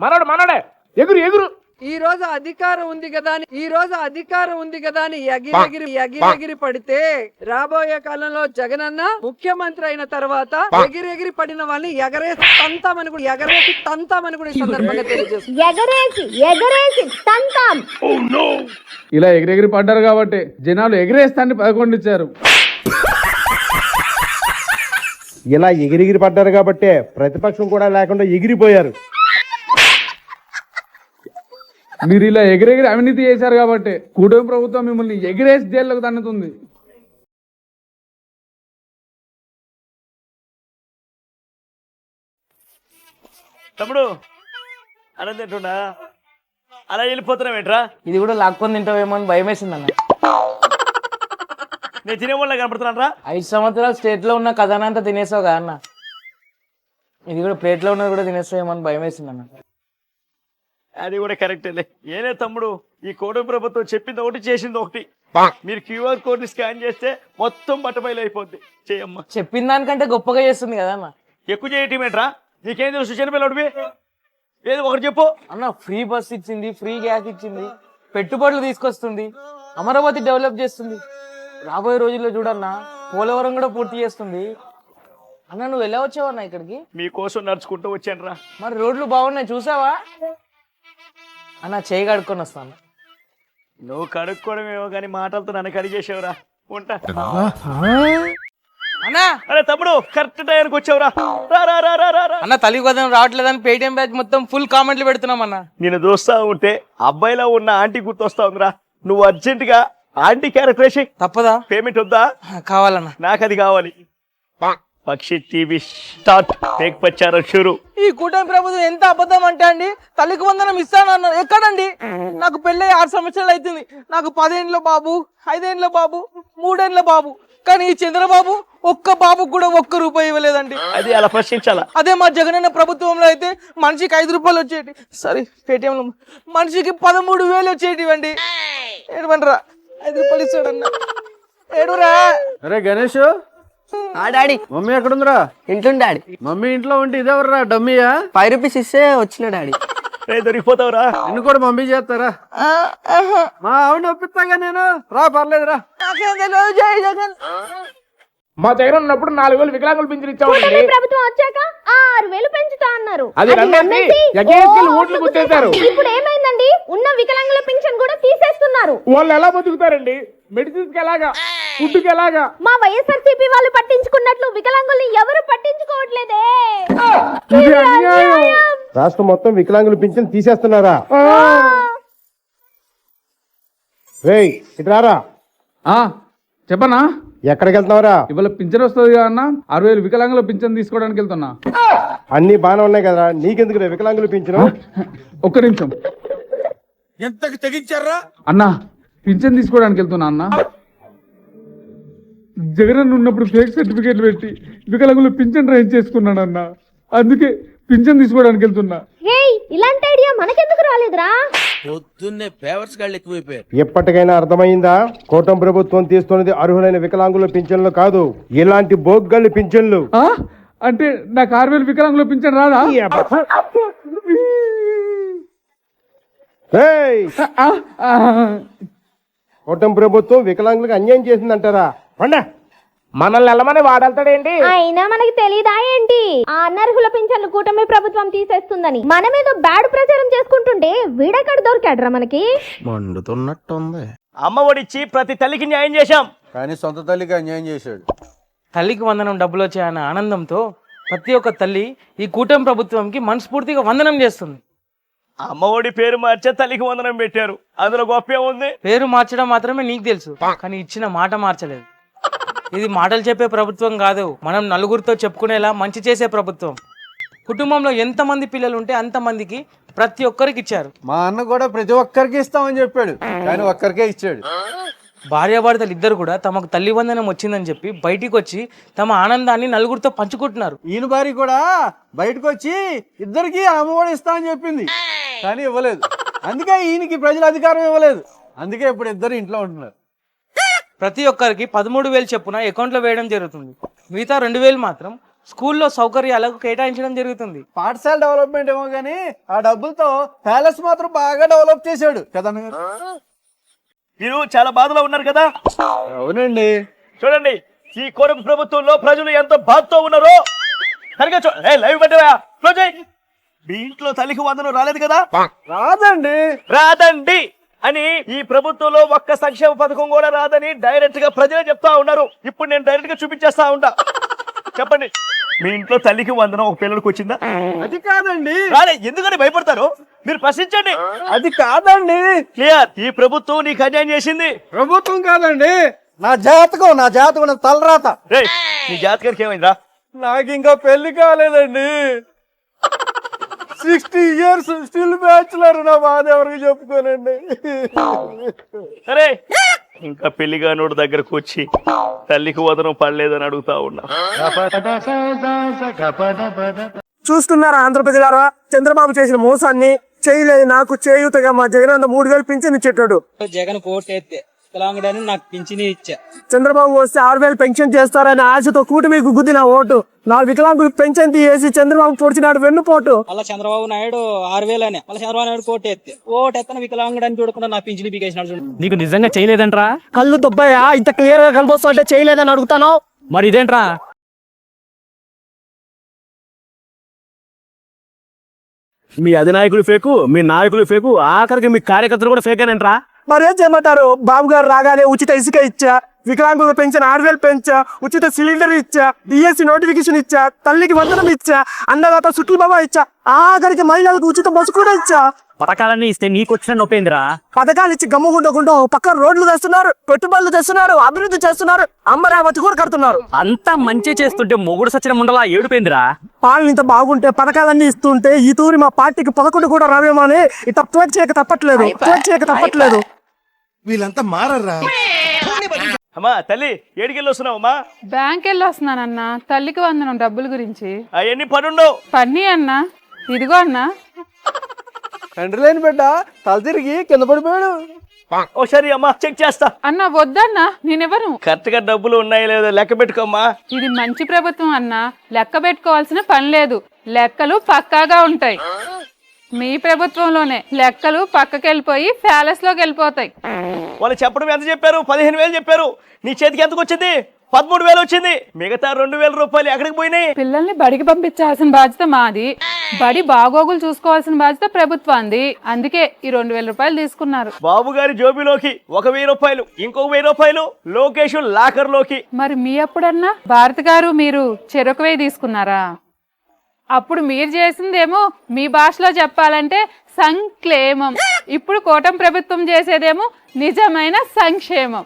మనోడే ఎగురు ఎగురు. ఈ రోజు అధికారం ఉంది కదా అని ఎగిరి పడితే రాబోయే కాలంలో జగనన్న ముఖ్యమంత్రి అయిన తర్వాత ఎగిరి పడిన వాళ్ళని ఎగరేసి తంతామని కూడా ఈ సందర్భంగా తెలియజేస్తాం. ఇలా ఎగిరెగిరి పడ్డారు కాబట్టి జనాలు ఎగిరేస్తాన్ని 11 ఇచ్చారు. ఇలా ఎగిరిగిరి పడ్డారు కాబట్టే ప్రతిపక్షం కూడా లేకుండా ఎగిరిపోయారు. మీరు ఇలా ఎగిరెగిరి అవినీతి చేశారు కాబట్టి కూటమి ప్రభుత్వం మిమ్మల్ని ఎగిరేసి జైల్లోకి తన్నుతుంది. తమ్ముడు అనంతేంటున్నా అలా వెళ్ళిపోతున్నావేంట్రా? ఇది కూడా లాక్కొని తింటావేమో అని భయం వేసింది అన్న. నేను తినే వాళ్ళ కనపడుతున్నానరా? 5 సంవత్సరాలు స్టేట్ లో ఉన్న కథనంతా తినేసావు కదా అన్న. ఇది కూడా ప్లేట్ లో ఉన్నది కూడా తినేస్తావేమో అని భయం వేసింది అన్న. అది కూడా కరెక్టేలే. ఏలే తమ్ముడు, ఈ కూటమి ప్రభుత్వం చెప్పింది ఒకటి చేసింది ఒకటి. మీరు క్యూఆర్ కోడ్ ని స్కాన్ చేస్తే మొత్తం బట్టబయలు అయిపోద్ది. చేయమ్మా. చెప్పిన దానికంటే గొప్పగా చేస్తుంది కదా అన్న. ఎక్కువ చేయటం ఏంట్రా? నీకేం తెలుసు చిన్నపిల్లడివి? ఏది ఒకటి చెప్పు అన్న. ఫ్రీ బస్ ఇచ్చింది, ఫ్రీ గ్యాస్ ఇచ్చింది, పెట్టుబడులు తీసుకొస్తుంది, అమరావతి డెవలప్ చేస్తుంది. రాబోయే రోజుల్లో చూడన్నా పోలవరం కూడా పూర్తి చేస్తుంది. అన్న నువ్వు ఎలా వచ్చావన్నా ఇక్కడికి? మీకోసం నడుచుకుంటూ వచ్చానురా. మరి రోడ్లు బాగున్నాయి చూసావా అన్న? చేయి కడుక్కొని వస్తాను. నువ్వు కడుక్కోవడమేమో కానీ మాటలతో నన్ను కడిగేసావురా. ఉంటా అన్నా. అరే తమ్ముడు, కరెక్ట్ టైంకి వచ్చావురా. అన్న తల్లి వదనం రావట్లేదని పేటిఎం బ్యాచ్ మొత్తం ఫుల్ కామెంట్లు పెడుతున్నాం అన్న. నేను చూస్తా ఉంటే అబ్బాయిలో ఉన్న ఆంటీ గుర్తొస్తా ఉందిరా. నువ్వు అర్జెంట్ గా ఆంటీ క్యారెక్టర్ వేసి. తప్పదా? పేమెంట్ వద్దా? కావాలన్నా. నాకు అది కావాలి. పక్షి టీవీ స్టార్ట్. టేక్ ప్రచారం షురు. ఈ కూటమి ప్రభుత్వం ఎంత అబద్ధం అంటే అండి, తల్లికి వందనం ఇస్తాను అన్నారు. ఎక్కడండి? నాకు పెళ్ళి 6 సంవత్సరాలు అవుతుంది. నాకు 10 ఏళ్ళ బాబు, 5 ఏళ్ళ బాబు, 3 ఏళ్ళ బాబు. కానీ ఈ చంద్రబాబు ఒక్క బాబుకు కూడా 1 రూపాయి ఇవ్వలేదండి. అది అలా ప్రశ్నించాలా? అదే మా జగనన్న ప్రభుత్వంలో అయితే మనిషికి 5 రూపాయలు వచ్చేటి. సారీ పేటిఎంలో మనిషికి 13,000 వచ్చేటివండి. ఏడవండిరా, 5 రూపాయలు ఇస్తాడన్న. ఏడురా. అరే గణేష్, డాడీ మమ్మీ ఎక్కడుందిరా? ఇంట్లో డాడీ. మమ్మీ ఇంట్లో ఉంటే ఇదేవర్రా డమ్మీయా? 5 రూపీస్ ఇస్తే వచ్చిన డాడీ. దొరికిపోతావురా. నిన్ను కూడా మమ్మీ చేస్తారా? మా ఆవిడ ఒప్పిస్తాగా నేను. రా పర్లేదురా. మా దగ్గర ఉన్నప్పుడు 4,000 వికలాంగులు పింఛన్ ఇచ్చామండి. ప్రభుత్వం వచ్చాక 6,000 పెంచుతా అన్నారు. అది ఓట్లు గుర్తేశారు. ఇప్పుడు ఏమైందండి? ఉన్న వికలాంగుల పింఛన్ కూడా తీసేస్తున్నారు. వాళ్ళు ఎలా బతుకుతారండి? మెడిసిన్స్ కి ఎలాగా, ఫుడ్ కి ఎలాగా? మా వైఎస్ఆర్సీపీ వాళ్ళు పట్టించుకున్నట్లు వికలాంగుల్ని ఎవరు పట్టించుకోవట్లేదే. ఇది అన్యాయం. రాష్ట్రం మొత్తం వికలాంగులు పింఛన్ తీసేస్తున్నారా? రేయ్ ఇటు రారా. చెప్పనా? ఎక్కడికి వెళ్తున్నావురా? ఇవాళ పింఛన్ వస్తుంది కదా అన్న, 60,000 వికలాంగుల పింఛన్ తీసుకోవడానికి వెళ్తున్నా. అన్ని బాగానే ఉన్నాయి కదా, నీకెందుకు వికలాంగులు పింఛను? ఒక్క నిమిషం. ఎంతకు తెగించారా అన్న? పింఛన్ తీసుకోవడానికి వెళ్తున్నా అన్న. జగన్ ఉన్నప్పుడు ఫేక్ సర్టిఫికేట్లు పెట్టి వికలాంగులు పింఛన్ రైజ్ చేసుకున్నాడు అన్న. అందుకే పింఛన్ తీసుకోవడానికి వెళ్తున్నా. ఇలాంటి ఐడియా మనకెందుకు రాలేదురా? పొద్దున్నే పేవర్స్ గాళ్ళు ఎక్కువైపోయారు. ఎప్పటికైనా అర్థమైందా? కూటమి ప్రభుత్వం తీస్తున్నది అర్హులైన వికలాంగుల పింఛన్లు కాదు, ఇలాంటి బోగ్గళ్ళు పింఛన్లు. అంటే నాకు 6,000 వికలాంగుల పింఛన్ రాదా? కూటమి ప్రభుత్వం వికలాంగులకు అన్యాయం చేసిందంటారా? మనల్ని వెళ్ళమని వాడతాడేంటి? అయినా మనకి తెలీదా ఏంటి? ఆ అనర్హుల పింఛన్లు కూటమి ప్రభుత్వం తీసేస్తుందని మనమేదో బ్యాడ్ ప్రచారం చేసుకుంటుంటే వీడెక్కడ దొరికాడ్రా మనకి? మండుతున్నట్టుంది. అమ్మ ఒడిచ్చి ప్రతి తల్లికి న్యాయం చేశాం, కానీ సొంత తల్లికి అన్యాయం చేశాడు. తల్లికి వందనం డబ్బులు వచ్చాయన్న ఆనందంతో ప్రతి ఒక్క తల్లి ఈ కూటమి ప్రభుత్వంకి మనస్ఫూర్తిగా వందనం చేస్తుంది. అమ్మ ఒడి పేరు మార్చే తల్లికి వందనం పెట్టారు. అందులో గొప్ప ఉంది. పేరు మార్చడం మాత్రమే నీకు తెలుసు, కానీ ఇచ్చిన మాట మార్చలేదు. ఇది మాటలు చెప్పే ప్రభుత్వం కాదు, మనం నలుగురితో చెప్పుకునేలా మంచి చేసే ప్రభుత్వం. కుటుంబంలో ఎంతమంది పిల్లలు ఉంటే అంతమందికి ప్రతి ఒక్కరికి ఇచ్చారు. మా అన్న కూడా ప్రతి ఒక్కరికి ఇస్తామని చెప్పాడు, కానీ ఒక్కరికే ఇచ్చాడు. భార్యాభర్తలు ఇద్దరు కూడా తమకు తల్లి వందనం వచ్చిందని చెప్పి బయటికి వచ్చి తమ ఆనందాన్ని నలుగురితో పంచుకుంటున్నారు. ఈయన భార్య కూడా బయటకు వచ్చి ఇద్దరికి అమ్మఒడి ఇస్తామని చెప్పింది, కానీ ఇవ్వలేదు. అందుకే ఈయనకి ప్రజల అధికారం ఇవ్వలేదు. అందుకే ఇప్పుడు ఇద్దరు ఇంట్లో ఉంటున్నారు. ప్రతి ఒక్కరికి 13,000 చొప్పున అకౌంట్లో వేయడం జరుగుతుంది. మిగతా 2,000 మాత్రం స్కూల్లో సౌకర్యాలకు కేటాయించడం జరుగుతుంది. పాఠశాల డెవలప్మెంట్ ఏమో కానీ ఆ డబ్బులతో ప్యాలెస్ మాత్రం బాగా డెవలప్ చేశాడు కదా అన్నగారు. మీరు చాలా బాధలో ఉన్నారు కదా. అవునండి. చూడండి ఈ కూటమి ప్రభుత్వంలో ప్రజలు ఎంత బాధతో ఉన్నారో సరిగా లైవ్ పెట్టవా క్లోజ్ అయ్యి. మీ ఇంట్లో తల్లికి వందనం రాలేదు కదా. రాదండి అని ఈ ప్రభుత్వంలో ఒక్క సంక్షేమ పథకం కూడా రాదని డైరెక్ట్ గా ప్రజలే చెప్తా ఉన్నారు. ఇప్పుడు నేను డైరెక్ట్ గా చూపించేస్తా ఉంటా. చెప్పండి, మీ ఇంట్లో తల్లికి వందనం ఒక పిల్లడికి వచ్చిందా? అది కాదండి. రాలే. ఎందుకని భయపడతారు? మీరు ప్రశ్నించండి. అది కాదండి. క్లియర్. ఈ ప్రభుత్వం నీకు అన్యాయం చేసింది. ప్రభుత్వం కాదండి, నా జాతకం తలరాత. రేయ్, నీ జాతకానికి ఏమైందా? నాకు ఇంకా పెళ్లి కాలేదండి. 60 years స్టిల్ బ్యాచులర్. నా బాధ ఎవరికి చెప్పుకోనండి. సరే, ఇంకా పెళ్లిగా నోడు దగ్గరకు వచ్చి తల్లికి వదనం పడలేదని అడుగుతా ఉన్నా. చూస్తున్నారా ఆంధ్రప్రదేశ్ చంద్రబాబు చేసిన మోసాన్ని? చేయలేదు నాకు చేయూతగా మా జగన్ 3,000 పింఛన్ ఇచ్చేటాడు. జగన్ కోట్ ఎత్తే తెలంగాణ నాకు పింఛని ఇచ్చా. చంద్రబాబు వస్తే 6,000 పెన్షన్ చేస్తారని ఆశతో కూటమికి గుద్దిన ఓటు. 4 వికలాంగులకు పెన్షన్ తీసి చంద్రబాబు పొడిచినాడు వెన్నుపోటు. మళ్ళీ చంద్రబాబు నాయుడు 6,000 అని మళ్ళీ చంద్రబాబు నాయుడు కోట్ ఎత్తే ఓటు ఎత్తన వికలాంగుడని చూడకుండా నా పింఛని పీకేసినాడు. నీకు నిజంగా చేయలేదంట్రా? కళ్ళు దుబ్బాయా? ఇంత క్లియర్ గా కనిపిస్తుంటే చేయలేదని అడుగుతాను. మరి ఇదేంట్రా? మీ అధినాయకులు ఫేకు, మీ నాయకులు ఫేకు, ఆఖరికి మీ కార్యకర్తలు కూడా ఫేకేనంట్రా. మరేం చేయమంటారు? బాబు గారు రాగానే ఉచిత ఇసుక ఇచ్చా, వికలాంగుల పెన్షన్ 6,000 పెంచా, ఉచిత సిలిండర్ ఇచ్చా, డిఎస్సి నోటిఫికేషన్ ఇచ్చా, తల్లికి వందనం ఇచ్చా, అన్నదాత సుట్లు బాబా ఇచ్చా, ఆఖరికి మహిళలకు ఉచిత బస్సు కూడా ఇచ్చా. పథకాలన్నీ ఇస్తే నీకు వచ్చిన నొప్పేందిరా? పథకాలు ఇచ్చి గమ్ముగుండకుండా పక్కన రోడ్లు తెస్తున్నారు, పెట్టుబడులు తెస్తున్నారు, అభివృద్ధి చేస్తున్నారు, అమరావతి కూడా కడుతున్నారు. అంతా మంచి చేస్తుంటే మొగుడు సచిన ముండలా ఏడుపోయిందిరా. పాలన ఇంత బాగుంటే పథకాలన్నీ ఇస్తుంటే ఈ తూరి మా పార్టీకి 11 కూడా రావేమో అని ఇట్లా ట్వీట్ చేయక తప్పట్లేదు. వీళ్ళంతా మారరా? అమ్మా తల్లి, ఏడికెళ్ళి వస్తున్నావమ్మా? బ్యాంక్ వెళ్ళి వస్తున్నానన్నా, తల్లికి వందనం డబ్బుల గురించి. అవన్నీ పనుండవు. పన్నీ అన్నా, ఇదిగో అన్నా. తండ్రి లేని బిడ్డ తల తిరిగి కింద పడిపోయాడు. ఒకసారి అమ్మా చెక్ చేస్తా. అన్నా వద్దన్నా, నేనెవరు? కరెక్ట్ గా డబ్బులు ఉన్నాయో లేదో లెక్క పెట్టుకోమ్మా. ఇది మంచి ప్రభుత్వం అన్నా, లెక్క పెట్టుకోవాల్సిన పని లేదు. లెక్కలు పక్కాగా ఉంటాయి. మీ ప్రభుత్వంలోనే లెక్కలు పక్కకెళ్ళిపోయి ప్యాలెస్ లోకి వెళ్ళిపోతాయి. వాళ్ళు చెప్పడం ఎంత చెప్పారు? 15,000 చెప్పారు. నీ చేతికి ఎంతకు వచ్చింది? 13,000 వచ్చింది. మిగతా 2,000 రూపాయలు ఎక్కడికి పోయినాయి? పిల్లల్ని బడికి పంపించాల్సిన బాధ్యత మాది, బడి బాగోగులు చూసుకోవాల్సిన బాధ్యత ప్రభుత్వాన్ని. అందుకే ఈ 2,000 రూపాయలు తీసుకున్నారు. బాబు గారి జోబీలోకి 1,000 రూపాయలు, ఇంకొక 1,000 రూపాయలు లోకేష్ లాకర్ లోకి. మరి మీ అప్పుడన్నా భారతి గారు మీరు చెరొక 1,000 తీసుకున్నారా? అప్పుడు మీరు చేసిందేమో మీ భాషలో చెప్పాలంటే సంక్షేమం. ఇప్పుడు కూటమి ప్రభుత్వం చేసేదేమో నిజమైన సంక్షేమం.